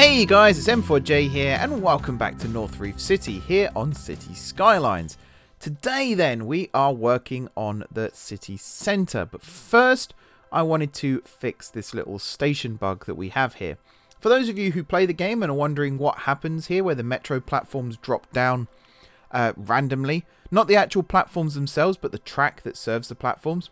Hey guys, it's M4J here and welcome back to North Reef City here on City Skylines. Today then we are working on the city centre, but first I wanted to fix this little station bug that we have here. For those of you who play the game and are wondering what happens here where the metro platforms drop down randomly, not the actual platforms themselves but the track that serves the platforms.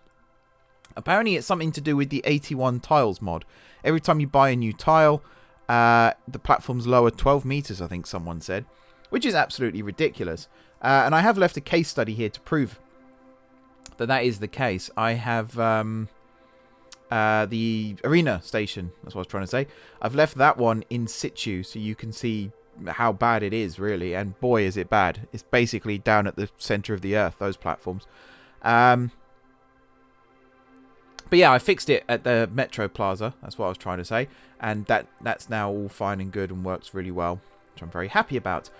Apparently it's something to do with the 81 tiles mod. Every time you buy a new tile, the platform's lower 12 meters, I think someone said, which is absolutely ridiculous. And I have left a case study here to prove that is the case. I have the arena station, that's what I was trying to say. I've left that one in situ so you can see how bad it is, really. And boy, is it bad. It's basically down at the center of the earth, those platforms. But yeah, I fixed it at the Metro Plaza. That's what I was trying to say. And that's now all fine and good and works really well, which I'm very happy about.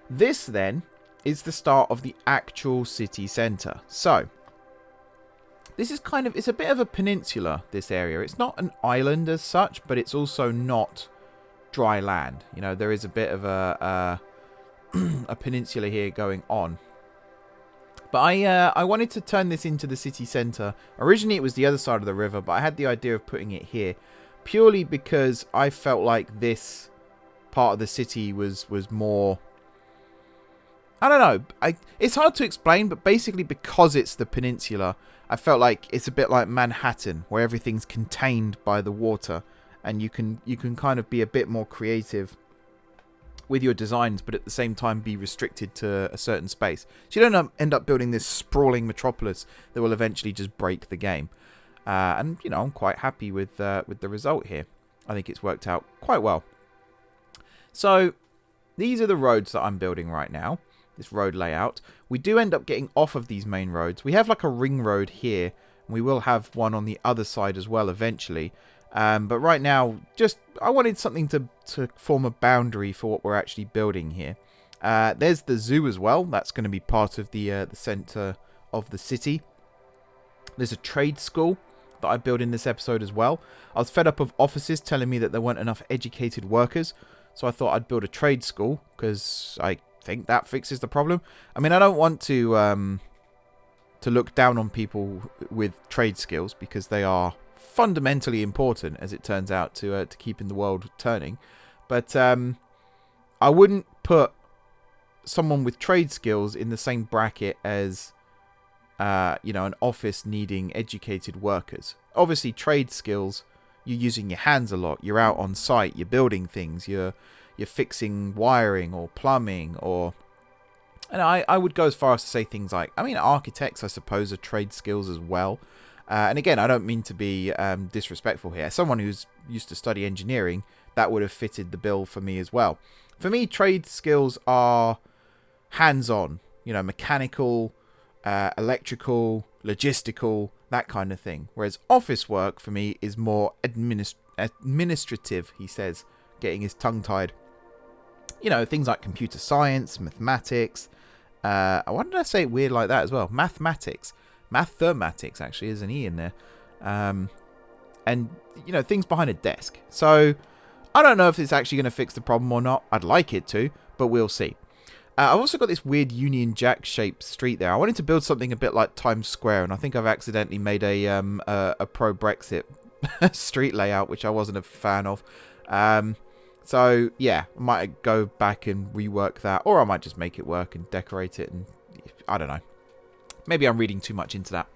This, then, is the start of the actual city centre. So, this is it's a bit of a peninsula, this area. It's not an island as such, but it's also not dry land. You know, there is a bit of a peninsula here going on. But I wanted to turn this into the city centre. Originally it was the other side of the river, but I had the idea of putting it here. Purely because I felt like this part of the city was more... I don't know. It's hard to explain, but basically because it's the peninsula, I felt like it's a bit like Manhattan, where everything's contained by the water. And you can kind of be a bit more creative with your designs, but at the same time be restricted to a certain space. So you don't end up building this sprawling metropolis that will eventually just break the game. And, you know, I'm quite happy with the result here. I think it's worked out quite well. So, these are the roads that I'm building right now. This road layout. We do end up getting off of these main roads. We have like a ring road here. And we will have one on the other side as well eventually. But right now, I wanted something to form a boundary for what we're actually building here. There's the zoo as well. That's going to be part of the centre of the city. There's a trade school that I built in this episode as well. I was fed up of offices telling me that there weren't enough educated workers. So I thought I'd build a trade school because I think that fixes the problem. I mean, I don't want to look down on people with trade skills because they are fundamentally important, as it turns out, to keeping the world turning. But I wouldn't put someone with trade skills in the same bracket as you know, an office needing educated workers. Obviously, trade skills, you're using your hands a lot. You're out on site. You're building things. You're fixing wiring or plumbing, or... And I would go as far as to say things like... I mean, architects, I suppose, are trade skills as well. And again, I don't mean to be disrespectful here. Someone who's used to study engineering, that would have fitted the bill for me as well. For me, trade skills are hands-on. You know, mechanical, electrical, logistical, that kind of thing. Whereas office work, for me, is more administrative, he says, getting his tongue tied. You know, things like computer science, mathematics. Why did I say it weird like that as well? Mathematics. Mathematics, actually, is an E in there. And, you know, things behind a desk. So, I don't know if it's actually going to fix the problem or not. I'd like it to, but we'll see. I've also got this weird Union Jack shaped street there. I wanted to build something a bit like Times Square, and I think I've accidentally made a pro-Brexit street layout, which I wasn't a fan of. So, yeah, I might go back and rework that, or I might just make it work and decorate it, and I don't know. Maybe I'm reading too much into that.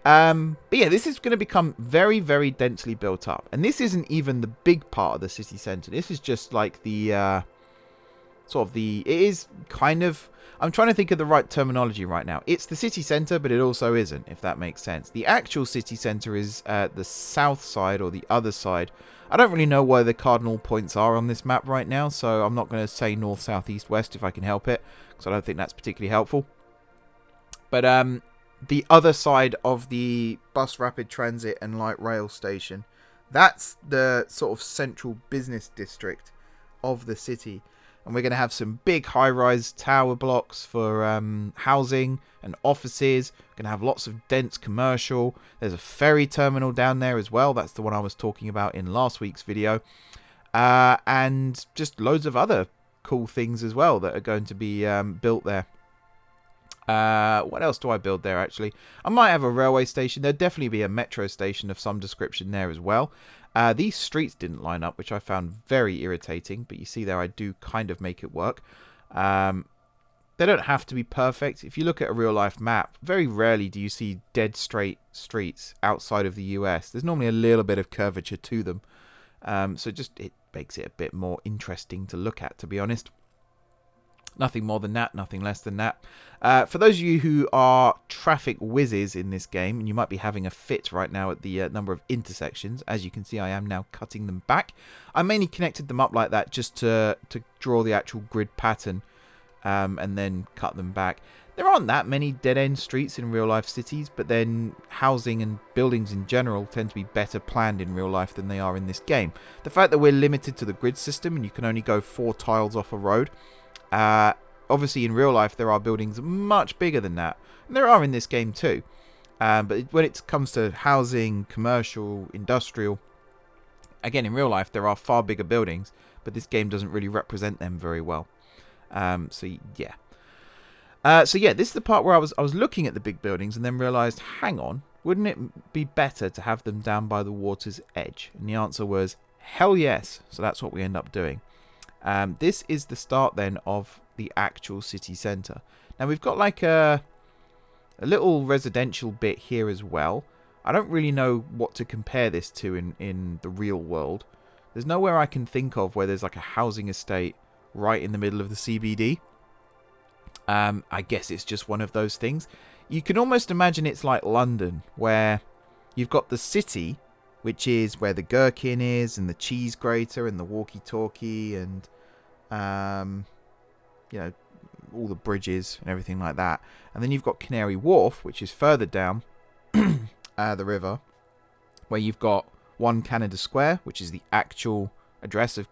But yeah, this is going to become very, very densely built up. And this isn't even the big part of the city centre. This is just like the... it is kind of... I'm trying to think of the right terminology right now. It's the city centre, but it also isn't, if that makes sense. The actual city centre is the south side or the other side. I don't really know where the cardinal points are on this map right now, so I'm not going to say north, south, east, west if I can help it, because I don't think that's particularly helpful. But the other side of the bus rapid transit and light rail station, that's the sort of central business district of the city. And we're going to have some big high-rise tower blocks for housing and offices. We're going to have lots of dense commercial. There's a ferry terminal down there as well. That's the one I was talking about in last week's video. and just loads of other cool things as well that are going to be built there. What else do I build there, actually? I might have a railway station. There'll definitely be a metro station of some description there as well. These streets didn't line up, which I found very irritating. But you see there, I do kind of make it work. They don't have to be perfect. If you look at a real-life map, very rarely do you see dead straight streets outside of the US. There's normally a little bit of curvature to them. So it makes it a bit more interesting to look at, to be honest. Nothing more than that, nothing less than that. For those of you who are traffic whizzes in this game, and you might be having a fit right now at the number of intersections, as you can see I am now cutting them back. I mainly connected them up like that just to draw the actual grid pattern, and then cut them back. There aren't that many dead-end streets in real-life cities, but then housing and buildings in general tend to be better planned in real life than they are in this game. The fact that we're limited to the grid system and you can only go 4 tiles off a road, obviously in real life there are buildings much bigger than that. And there are in this game too. But when it comes to housing, commercial, industrial, again in real life there are far bigger buildings, but this game doesn't really represent them very well. So yeah, this is the part where I was looking at the big buildings and then realised, hang on, wouldn't it be better to have them down by the water's edge? And the answer was, hell yes. So that's what we end up doing. This is the start then of the actual city centre. Now we've got like a little residential bit here as well. I don't really know what to compare this to in the real world. There's nowhere I can think of where there's like a housing estate right in the middle of the CBD. I guess it's just one of those things. You can almost imagine it's like London, where you've got the city, which is where the gherkin is, and the cheese grater, and the walkie-talkie, and all the bridges and everything like that. And then you've got Canary Wharf, which is further down the river, where you've got 1 Canada Square, which is the actual address of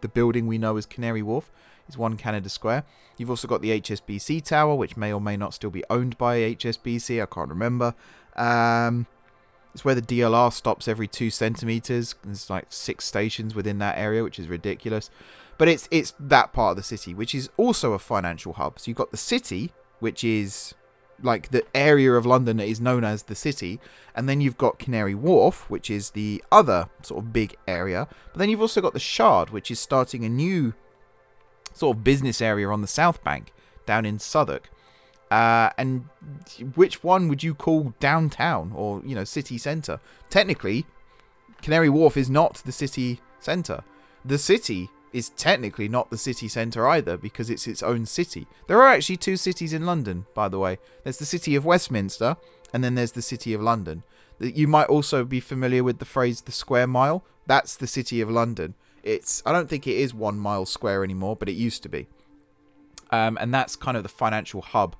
the building we know as Canary Wharf. Is 1 Canada Square. You've also got the HSBC Tower, which may or may not still be owned by HSBC. I can't remember. It's where the DLR stops every 2 centimeters. There's like 6 stations within that area, which is ridiculous. But it's that part of the city, which is also a financial hub. So you've got the city, which is like the area of London that is known as the city. And then you've got Canary Wharf, which is the other sort of big area. But then you've also got the Shard, which is starting a new sort of business area on the South Bank down in Southwark. And which one would you call downtown or, city centre? Technically, Canary Wharf is not the city centre. The city is technically not the city centre either, because it's its own city. There are actually 2 cities in London, by the way. There's the city of Westminster, and then there's the city of London. You might also be familiar with the phrase the square mile. That's the city of London. I don't think it is 1 mile square anymore, but it used to be. And that's kind of the financial hub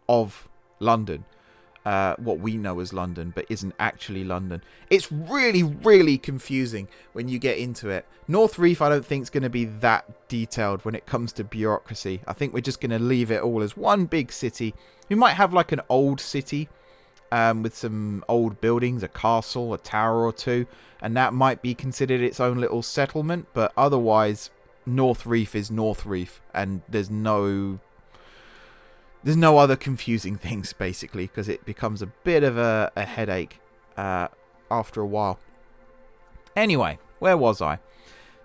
of London. What we know as London, but isn't actually London. It's really, really confusing when you get into it. North Reef, I don't think is going to be that detailed when it comes to bureaucracy. I think we're just going to leave it all as one big city. We might have like an old city with some old buildings, a castle, a tower or 2, and that might be considered its own little settlement. But otherwise, North Reef is North Reef, and there's no other confusing things, basically, because it becomes a bit of a headache after a while. Anyway, where was I?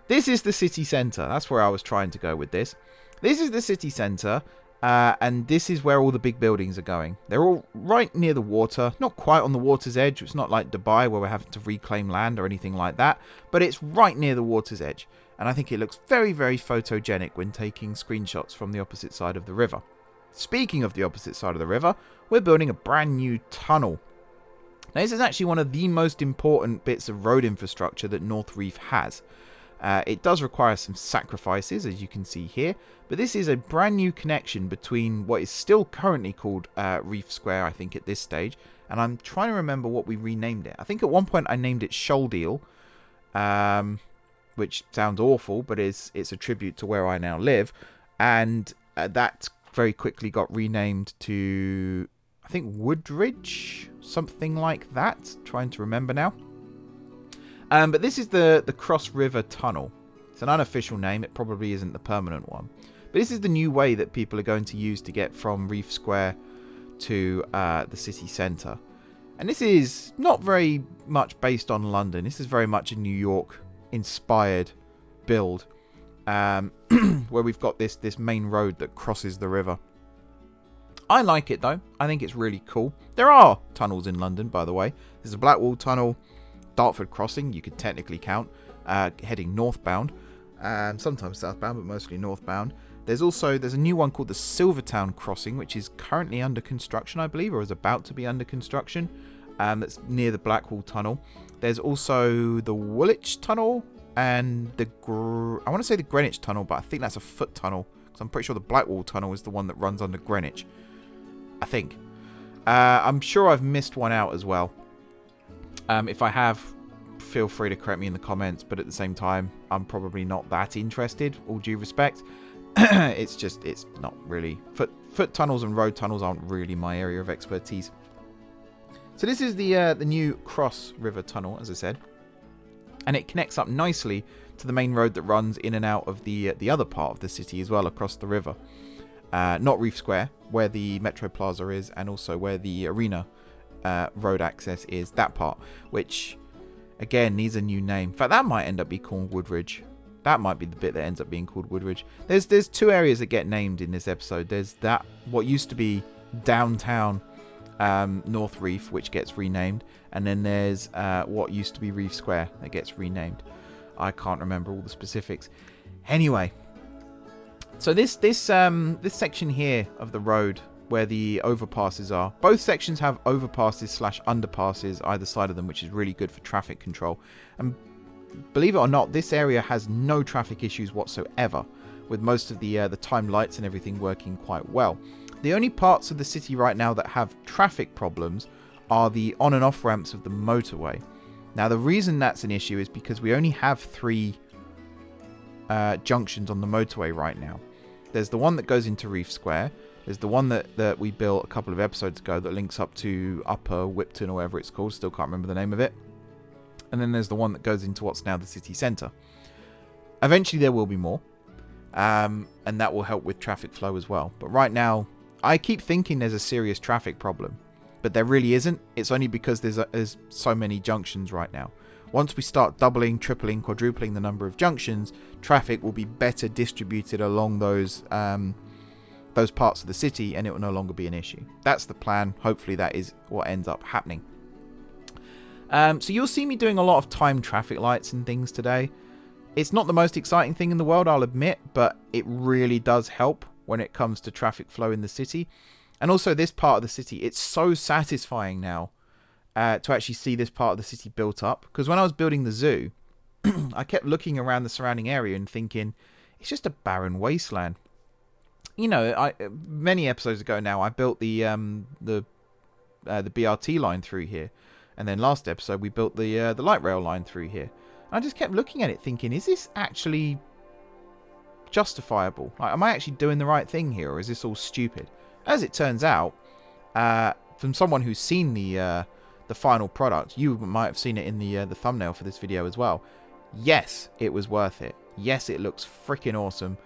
This is the city centre. That's where I was trying to go with this. This is the city centre, and this is where all the big buildings are going. They're all right near the water, not quite on the water's edge. It's not like Dubai where we're having to reclaim land or anything like that, but it's right near the water's edge. And I think it looks very, very photogenic when taking screenshots from the opposite side of the river. Speaking of the opposite side of the river, we're building a brand new tunnel. Now, this is actually one of the most important bits of road infrastructure that North Reef has. It does require some sacrifices, as you can see here, but this is a brand new connection between what is still currently called Reef Square, I think, at this stage, and I'm trying to remember what we renamed it. I think at one point I named it Shoaldeal, which sounds awful, but it's a tribute to where I now live, and that very quickly got renamed to, I think, Woodridge, something like that. Trying to remember now. But this is the Cross River Tunnel. It's an unofficial name. It probably isn't the permanent one. But this is the new way that people are going to use to get from Reef Square to the city centre. And this is not very much based on London. This is very much a New York-inspired build, where we've got this main road that crosses the river. I like it, though. I think it's really cool. There are tunnels in London, by the way. There's a Blackwall Tunnel, Dartford Crossing, you could technically count, heading northbound. Sometimes southbound, but mostly northbound. There's a new one called the Silvertown Crossing, which is currently under construction, I believe, or is about to be under construction. That's near the Blackwall Tunnel. There's also the Woolwich Tunnel and I want to say the Greenwich Tunnel, but I think that's a foot tunnel, because I'm pretty sure the Blackwall Tunnel is the one that runs under Greenwich. I think. I'm sure I've missed one out as well. If I have, feel free to correct me in the comments, but at the same time, I'm probably not that interested, all due respect. It's not really. Foot tunnels and road tunnels aren't really my area of expertise. So this is the new Cross River Tunnel, as I said. And it connects up nicely to the main road that runs in and out of the other part of the city as well, across the river. Not Reef Square, where the Metro Plaza is, and also where the arena road access is, that part, which, again, needs a new name. In fact, that might end up being called Woodridge. That might be the bit that ends up being called Woodridge. There's two areas that get named in this episode. There's that, what used to be Downtown North Reef, which gets renamed, and then there's what used to be Reef Square that gets renamed. I can't remember all the specifics. Anyway, so this section here of the road where the overpasses are, both sections have overpasses / underpasses either side of them, which is really good for traffic control. And believe it or not, this area has no traffic issues whatsoever, with most of the time lights and everything working quite well. The only parts of the city right now that have traffic problems are the on and off ramps of the motorway. Now, the reason that's an issue is because we only have 3 junctions on the motorway right now. There's the one that goes into Reef Square. There's the one that we built a couple of episodes ago that links up to Upper Whipton or whatever it's called. Still can't remember the name of it. And then there's the one that goes into what's now the city centre. Eventually there will be more. And that will help with traffic flow as well. But right now, I keep thinking there's a serious traffic problem. But there really isn't. It's only because there's so many junctions right now. Once we start doubling, tripling, quadrupling the number of junctions, traffic will be better distributed along those parts of the city, and it will no longer be an issue. That's the plan. Hopefully that is what ends up happening. So you'll see me doing a lot of timed traffic lights and things today. It's not the most exciting thing in the world, I'll admit, but it really does help when it comes to traffic flow in the city. And also this part of the city, it's so satisfying now to actually see this part of the city built up. Because when I was building the zoo, I kept looking around the surrounding area and thinking, it's just a barren wasteland. You know, many episodes ago now, I built the BRT line through here. And then last episode, we built the light rail line through here. I just kept looking at it thinking, is this actually justifiable? Like, am I actually doing the right thing here, or is this all stupid? As it turns out, from someone who's seen the final product, you might have seen it in the thumbnail for this video as well. Yes, it was worth it. Yes, it looks freaking awesome.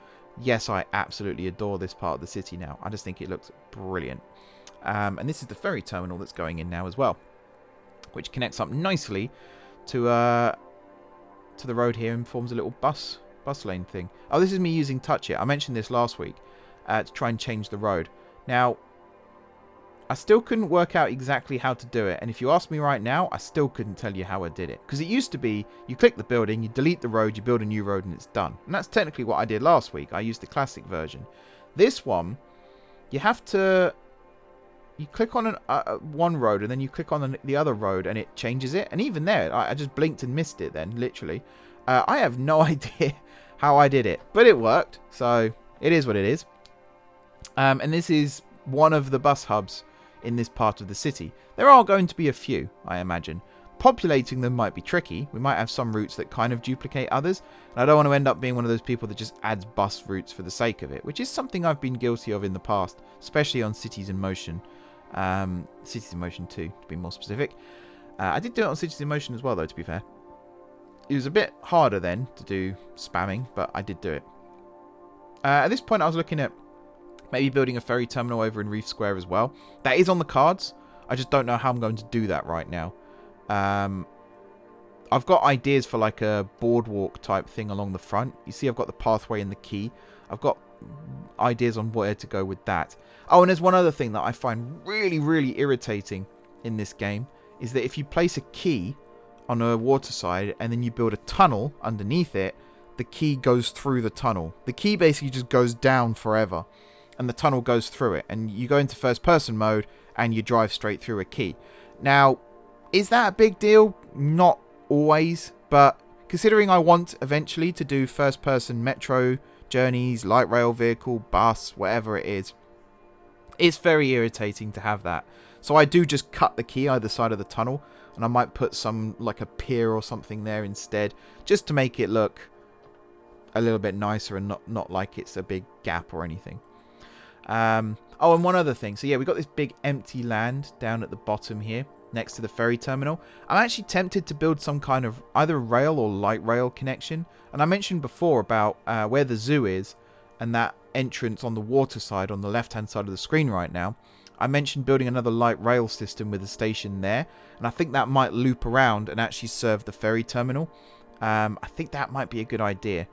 Yes, I absolutely adore this part of the city now. I just think it looks brilliant. And this is the ferry terminal that's going in now as well, which connects up nicely to the road here and forms a little bus lane thing. Oh, this is me using Touch It. I mentioned this last week to try and change the road. Now, I still couldn't work out exactly how to do it, and if you ask me right now, I still couldn't tell you how I did it. Because it used to be, you click the building, you delete the road, you build a new road, and it's done. And that's technically what I did last week. I used the classic version. This one, you have to... You click on one road, and then you click on the other road, and it changes it. And even there, I just blinked and missed it then, literally. I have no idea how I did it, but it worked. So, it is what it is. And this is one of the bus hubs in this part of the city. There are going to be a few, I imagine. Populating them might be tricky. We might have some routes that kind of duplicate others. And I don't want to end up being one of those people that just adds bus routes for the sake of it, which is something I've been guilty of in the past, especially on Cities in Motion. Cities in Motion 2, to be more specific. I did do it on Cities in Motion as well, though, to be fair. It was a bit harder then to do spamming, but I did do it. At this point, I was looking at maybe building a ferry terminal over in Reef Square as well. That is on the cards. I just don't know how I'm going to do that right now. I've got ideas for like a boardwalk type thing along the front. You see I've got the pathway and the quay. I've got ideas on where to go with that. Oh, and there's one other thing that I find really, really irritating in this game is that if you place a quay on a waterside and then you build a tunnel underneath it, the quay goes through the tunnel. The quay basically just goes down forever and the tunnel goes through it, and you go into first person mode and you drive straight through a quay. Now, is that a big deal? Not always, but considering I want eventually to do first person metro journeys, light rail vehicle, bus, whatever it is, it's very irritating to have that. So I do just cut the quay either side of the tunnel, and I might put some like a pier or something there instead, just to make it look a little bit nicer and not like it's a big gap or anything. Oh, and one other thing. So yeah, we got this big empty land down at the bottom here next to the ferry terminal. I'm actually tempted to build some kind of either rail or light rail connection. And I mentioned before about where the zoo is and that entrance on the water side on the left hand side of the screen right now. I mentioned building another light rail system with a station there, and I think that might loop around and actually serve the ferry terminal. I think that might be a good idea.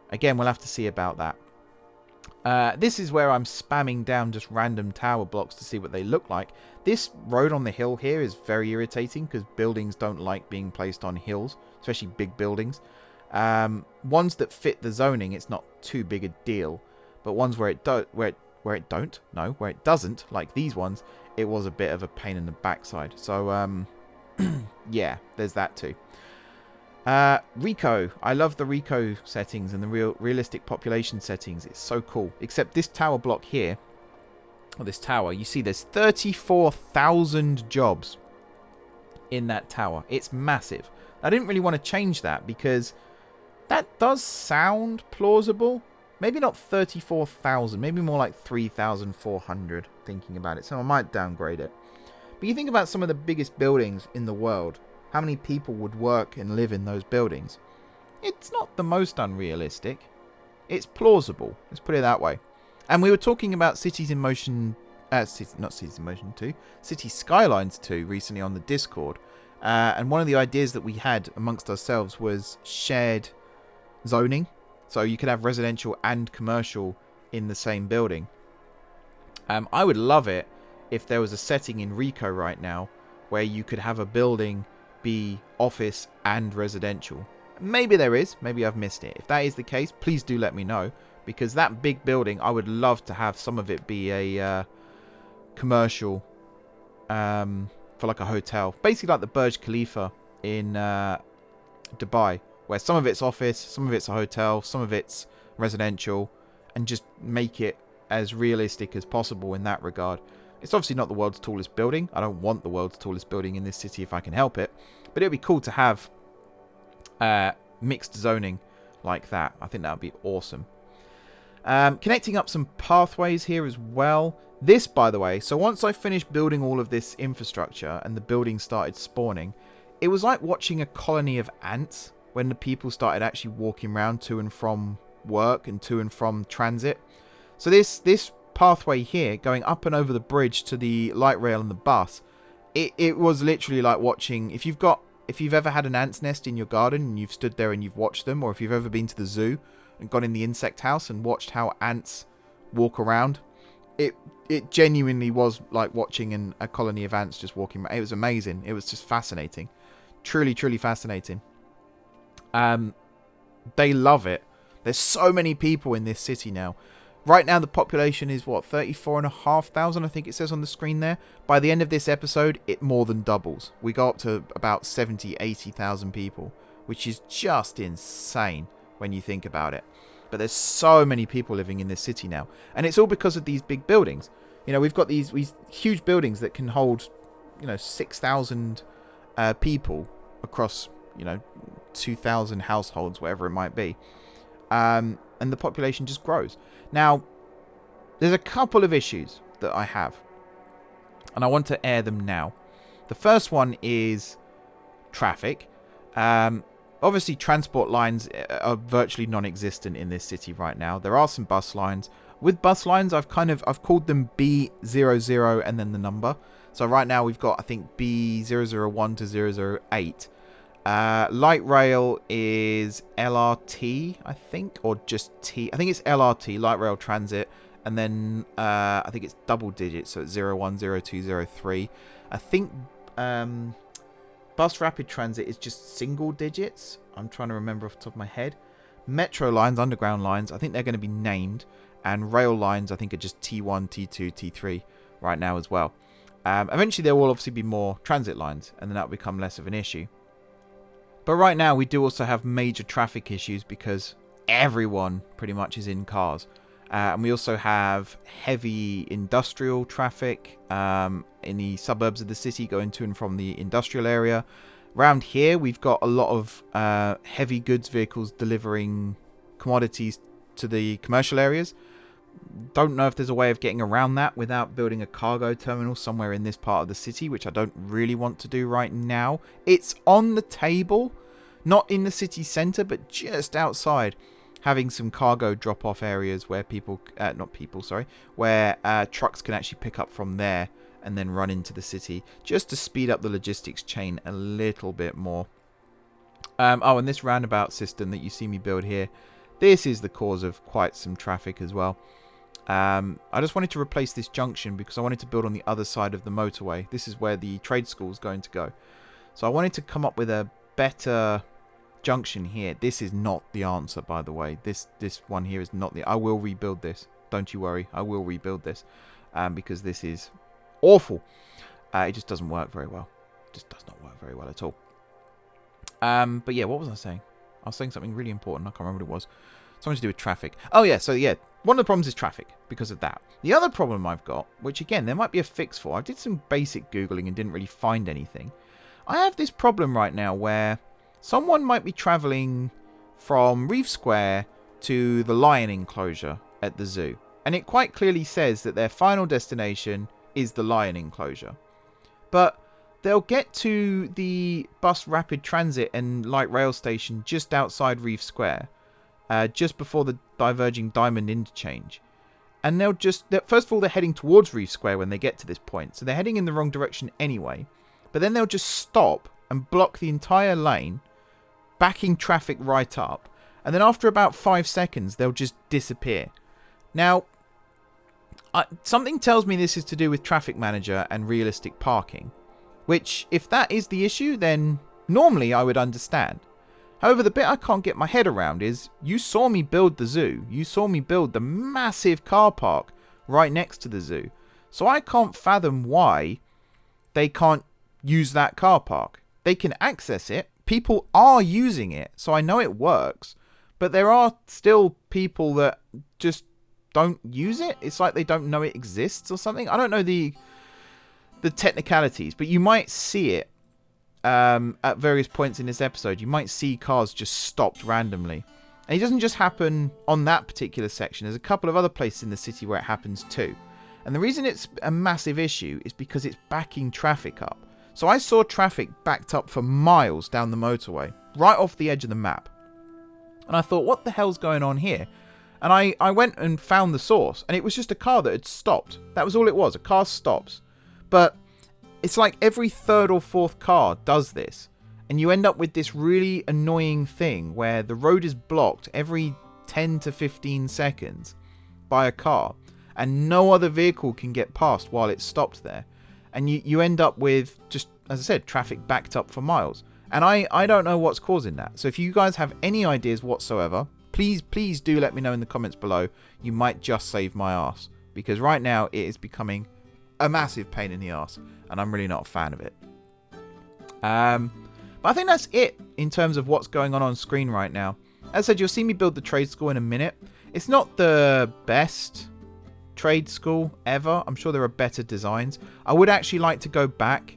Again, we'll have to see about that. This is where I'm spamming down just random tower blocks to see what they look like. This road on the hill here is very irritating because buildings don't like being placed on hills, especially big buildings. Ones that fit the zoning, it's not too big a deal, but ones where it doesn't, like these ones, it was a bit of a pain in the backside. So yeah, there's that too. Rico. I love the Rico settings and the realistic population settings. It's so cool. Except this tower block here, or this tower, you see there's 34,000 jobs in that tower. It's massive. I didn't really want to change that because that does sound plausible. Maybe not 34,000, maybe more like 3,400 thinking about it. So I might downgrade it. But you think about some of the biggest buildings in the world. How many people would work and live in those buildings? It's not the most unrealistic. It's plausible. Let's put it that way. And we were talking about Cities in Motion... not Cities in Motion 2. City Skylines 2 recently on the Discord. And one of the ideas that we had amongst ourselves was shared zoning. So you could have residential and commercial in the same building. I would love it if there was a setting in Rico right now where you could have a building be office and residential. Maybe there is. Maybe I've missed it. If that is the case, please do let me know. Because that big building, I would love to have some of it be a commercial for like a hotel. Basically like the Burj Khalifa in Dubai. Where some of it's office, some of it's a hotel, some of it's residential. And just make it as realistic as possible in that regard. It's obviously not the world's tallest building. I don't want the world's tallest building in this city if I can help it. But it would be cool to have mixed zoning like that. I think that would be awesome. Connecting up some pathways here as well. This, by the way, so once I finished building all of this infrastructure and the buildings started spawning, it was like watching a colony of ants when the people started actually walking around to and from work and to and from transit. So this pathway here going up and over the bridge to the light rail and the bus, it was literally like watching, if you've ever had an ant's nest in your garden and you've stood there and you've watched them, or if you've ever been to the zoo and gone in the insect house and watched how ants walk around, it genuinely was like watching a colony of ants just walking around. It was amazing. It was just fascinating. Truly fascinating. They love it. There's so many people in this city now. Right now, the population is, what, 34,500, I think it says on the screen there. By the end of this episode, it more than doubles. We go up to about 70,000, 80,000 people, which is just insane when you think about it. But there's so many people living in this city now. And it's all because of these big buildings. You know, we've got these huge buildings that can hold, 6,000 people across, 2,000 households, whatever it might be. And the population just grows. Now, there's a couple of issues that I have, and I want to air them now. The first one is traffic. Obviously, transport lines are virtually non-existent in this city right now. There are some bus lines. With bus lines, I've called them B00 and then the number. So right now we've got, I think, B001 to 008. Light rail is LRT, I think, or just T. I think it's LRT, light rail transit, and then I think it's double digits, so it's 01, 02, 03. I think bus rapid transit is just single digits. I'm trying to remember off the top of my head. Metro lines, underground lines, I think they're going to be named, and rail lines I think are just T1, T2, T3 right now as well. Eventually there will obviously be more transit lines, and then that will become less of an issue. But right now we do also have major traffic issues because everyone pretty much is in cars. And we also have heavy industrial traffic in the suburbs of the city going to and from the industrial area. Around here we've got a lot of heavy goods vehicles delivering commodities to the commercial areas. Don't know if there's a way of getting around that without building a cargo terminal somewhere in this part of the city, which I don't really want to do right now. It's on the table, not in the city centre, but just outside, having some cargo drop-off areas where where trucks can actually pick up from there and then run into the city, just to speed up the logistics chain a little bit more. And this roundabout system that you see me build here, this is the cause of quite some traffic as well. I just wanted to replace this junction because I wanted to build on the other side of the motorway. This is where the trade school is going to go. So I wanted to come up with a better junction here. This is not the answer, by the way. This one here is not the... I will rebuild this. Don't you worry. I will rebuild this because this is awful. It just doesn't work very well. It just does not work very well at all. But yeah, what was I saying? I was saying something really important. I can't remember what it was. Something to do with traffic. Oh yeah, so yeah, one of the problems is traffic because of that. The other problem I've got, which again, there might be a fix for. I did some basic Googling and didn't really find anything. I have this problem right now where someone might be traveling from Reef Square to the lion enclosure at the zoo. And it quite clearly says that their final destination is the lion enclosure. But they'll get to the bus rapid transit and light rail station just outside Reef Square. Just before the diverging diamond interchange. And first of all, they're heading towards Reef Square when they get to this point. So they're heading in the wrong direction anyway. But then they'll just stop and block the entire lane, backing traffic right up. And then after about 5 seconds, they'll just disappear. Now, something tells me this is to do with Traffic Manager and realistic parking. Which, if that is the issue, then normally I would understand. However, the bit I can't get my head around is, you saw me build the zoo. You saw me build the massive car park right next to the zoo. So I can't fathom why they can't use that car park. They can access it. People are using it, so I know it works. But there are still people that just don't use it. It's like they don't know it exists or something. I don't know the technicalities, but you might see it. At various points in this episode, you might see cars just stopped randomly. And it doesn't just happen on that particular section. There's a couple of other places in the city where it happens too. And the reason it's a massive issue is because it's backing traffic up. So I saw traffic backed up for miles down the motorway, right off the edge of the map. And I thought, what the hell's going on here? And I went and found the source, and it was just a car that had stopped. That was all it was. A car stops. But it's like every third or fourth car does this. And you end up with this really annoying thing where the road is blocked every 10 to 15 seconds by a car. And no other vehicle can get past while it's stopped there. And you end up with, just as I said, traffic backed up for miles. And I don't know what's causing that. So if you guys have any ideas whatsoever, please do let me know in the comments below. You might just save my ass. Because right now it is becoming a massive pain in the ass, and I'm really not a fan of it. But I think that's it in terms of what's going on screen right now. As I said, you'll see me build the trade school in a minute. It's not the best trade school ever. I'm sure there are better designs. I would actually like to go back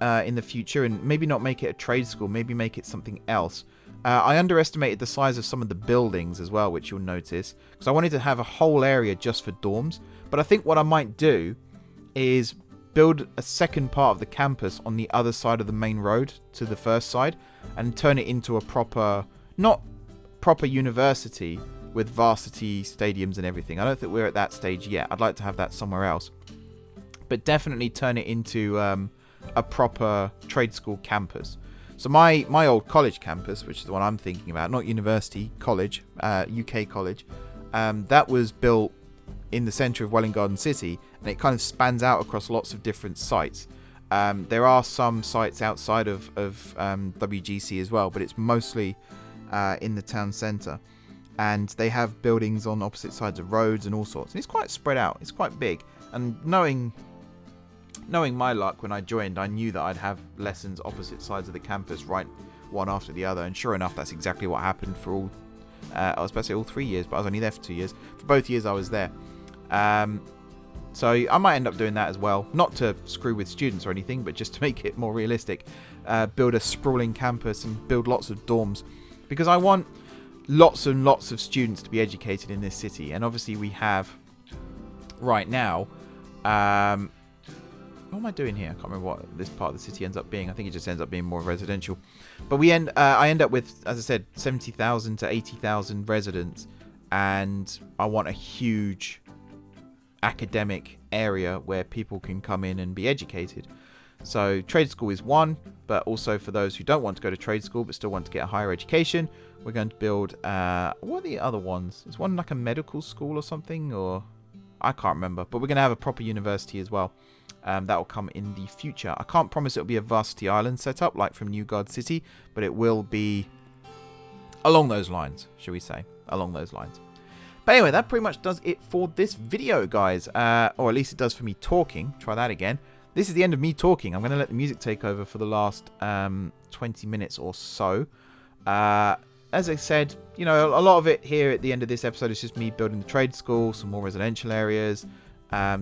in the future and maybe not make it a trade school, maybe make it something else. I underestimated the size of some of the buildings as well, which you'll notice, because I wanted to have a whole area just for dorms. But I think what I might do is build a second part of the campus on the other side of the main road to the first side and turn it into a proper, not proper university with varsity stadiums and everything. I don't think we're at that stage yet. I'd like to have that somewhere else. But definitely turn it into a proper trade school campus. So my old college campus, which is the one I'm thinking about, not university, college, UK college, that was built in the centre of Welwyn Garden City, and it kind of spans out across lots of different sites. There are some sites outside of WGC as well, but it's mostly in the town centre. And they have buildings on opposite sides of roads and all sorts. And it's quite spread out. It's quite big. And knowing my luck, when I joined, I knew that I'd have lessons opposite sides of the campus, right, one after the other. And sure enough, that's exactly what happened for all, I was about to say all 3 years, but I was only there for 2 years. For both years I was there. So I might end up doing that as well. Not to screw with students or anything, but just to make it more realistic. Build a sprawling campus and build lots of dorms. Because I want lots and lots of students to be educated in this city. And obviously we have, right now, what am I doing here? I can't remember what this part of the city ends up being. I think it just ends up being more residential. But I end up with, as I said, 70,000 to 80,000 residents. And I want a huge academic area where people can come in and be educated. So trade school is one, but also for those who don't want to go to trade school but still want to get a higher education, we're going to build, what are the other ones? Is one like a medical school or something? Or I can't remember. But we're going to have a proper university as well. That will come in the future. I can't promise it'll be a varsity island setup like from New Guard City, but it will be along those lines, shall we say. Along those lines. But anyway, that pretty much does it for this video, guys. Or at least it does for me talking. Try that again. This is the end of me talking. I'm going to let the music take over for the last 20 minutes or so. As I said, you know, a lot of it here at the end of this episode is just me building the trade school, some more residential areas,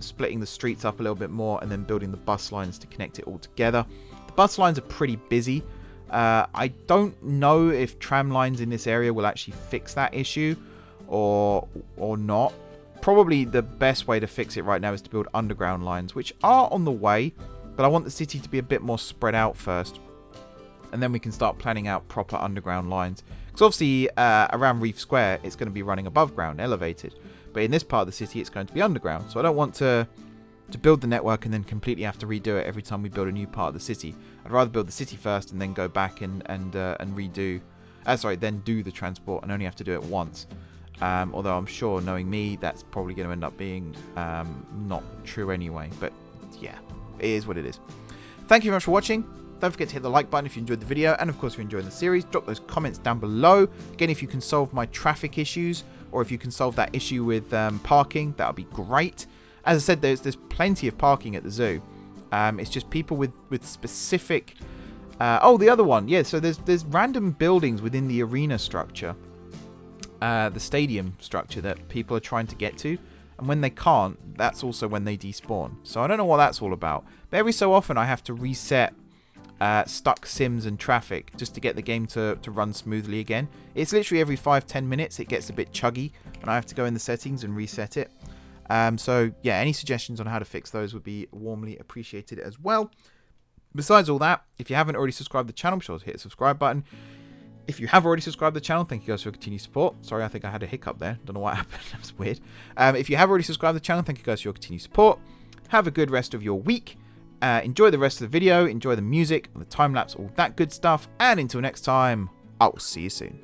splitting the streets up a little bit more, and then building the bus lines to connect it all together. The bus lines are pretty busy. I don't know if tram lines in this area will actually fix that issue or not. Probably the best way to fix it right now is to build underground lines, which are on the way, but I want the city to be a bit more spread out first, and then we can start planning out proper underground lines. Because obviously around Reef Square it's going to be running above ground, elevated, but in this part of the city it's going to be underground. So I don't want to build the network and then completely have to redo it every time we build a new part of the city. I'd rather build the city first and then go back and redo, then do the transport and only have to do it once. Although I'm sure, knowing me, that's probably going to end up being not true anyway. But yeah, it is what it is. Thank you very much for watching. Don't forget to hit the like button if you enjoyed the video. And of course, if you're enjoying the series, drop those comments down below. Again, if you can solve my traffic issues, or if you can solve that issue with parking, that would be great. As I said, there's plenty of parking at the zoo. It's just people with specific... the other one. Yeah, so there's random buildings within the arena structure. The stadium structure that people are trying to get to, and when they can't, that's also when they despawn. So I don't know what that's all about, but every so often I have to reset stuck sims and traffic just to get the game to run smoothly again. It's literally every 5-10 minutes it gets a bit chuggy and I have to go in the settings and reset it. So yeah, any suggestions on how to fix those would be warmly appreciated as well. Besides all that, if you haven't already subscribed to the channel, be sure to hit the subscribe button. If you have already subscribed to the channel, thank you guys for your continued support. Sorry, I think I had a hiccup there. Don't know what happened. That was weird. If you have already subscribed to the channel, thank you guys for your continued support. Have a good rest of your week. Enjoy the rest of the video. Enjoy the music, the time lapse, all that good stuff. And until next time, I'll see you soon.